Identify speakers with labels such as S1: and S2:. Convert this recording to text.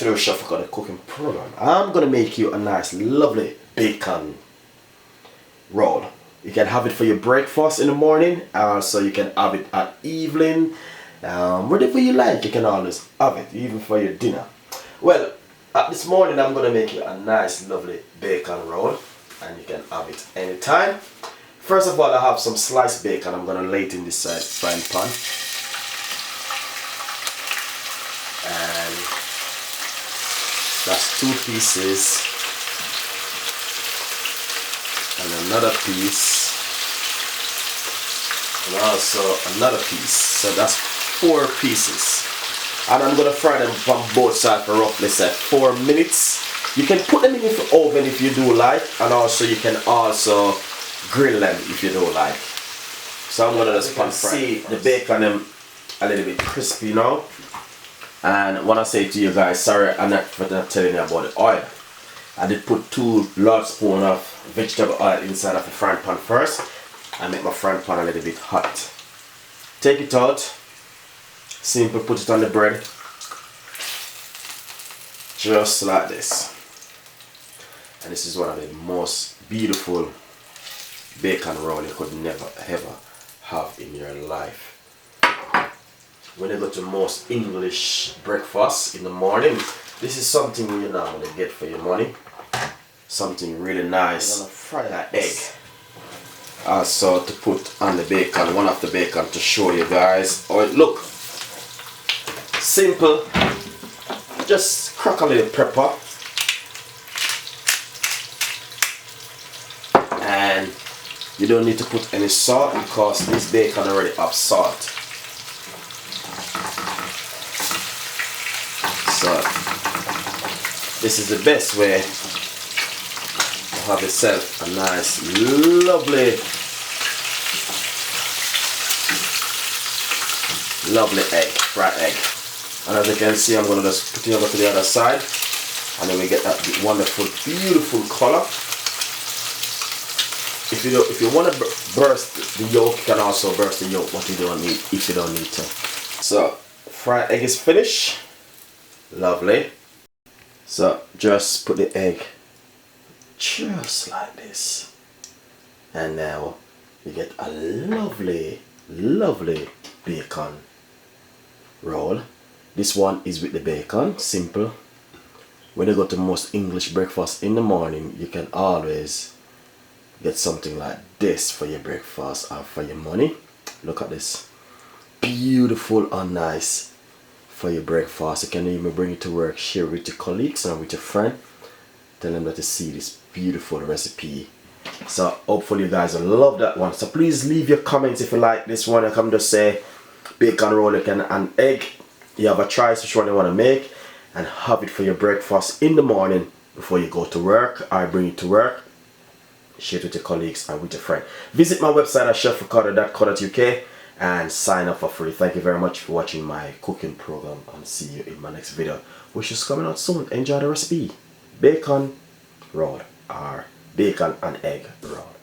S1: to the Chef Ricardo cooking program. I'm gonna make you a nice lovely bacon roll. You can have it for your breakfast in the morning, so you can have it at evening, whatever you like. You can always have it even for your dinner. Well, this morning I'm gonna make you a nice lovely bacon roll, and you can have it anytime. First of all, I have some sliced bacon. I'm gonna lay it in this frying pan, and that's 2 pieces, and another piece, and also another piece. So that's 4 pieces, and I'm gonna fry them from both sides for roughly say 4 minutes. You can put them in the oven if you do like, and also you can also grill them if you do like. So I'm gonna just pan fry the bacon them a little bit crispy now. And I wanna say to you guys, sorry I'm not telling you about the oil. I did put 2 large spoons of vegetable oil inside of the frying pan first. I make my frying pan a little bit hot. Take it out, simple, put it on the bread, just like this. And this is one of the most beautiful bacon roll you could never ever have in your life. When you go to most English breakfast in the morning, this is something you normally get for your money. Something really nice. Fry that egg. Also to put on the bacon, one of the bacon, to show you guys how it look. Simple. Just crack a little pepper. And you don't need to put any salt because this bacon already have salt. So this is the best way to have yourself a nice lovely egg, fried egg. And as you can see, I'm gonna just put it over to the other side, and then we get that wonderful, beautiful color. If you want to burst the yolk, you can also burst the yolk, but you don't need if you don't need to. So fried egg is finished. Lovely. So just put the egg just like this, and now you get a lovely bacon roll. This one is with the bacon, simple. When you go to most English breakfast in the morning, you can always get something like this for your breakfast or for your money. Look at this, beautiful and nice for your breakfast. You can even bring it to work, share it with your colleagues and with your friend, tell them that you see this beautiful recipe. So hopefully you guys will love that one. So please leave your comments if you like this one. I come to say bacon roll and egg. You have a choice which one you want to make, and have it for your breakfast in the morning before you go to work, or bring it to work, share it with your colleagues and with your friend. Visit my website at chefricardo.co.uk and sign up for free. Thank you very much for watching my cooking program, and see you in my next video, which is coming out soon. Enjoy the recipe. Bacon roll, or bacon and egg roll.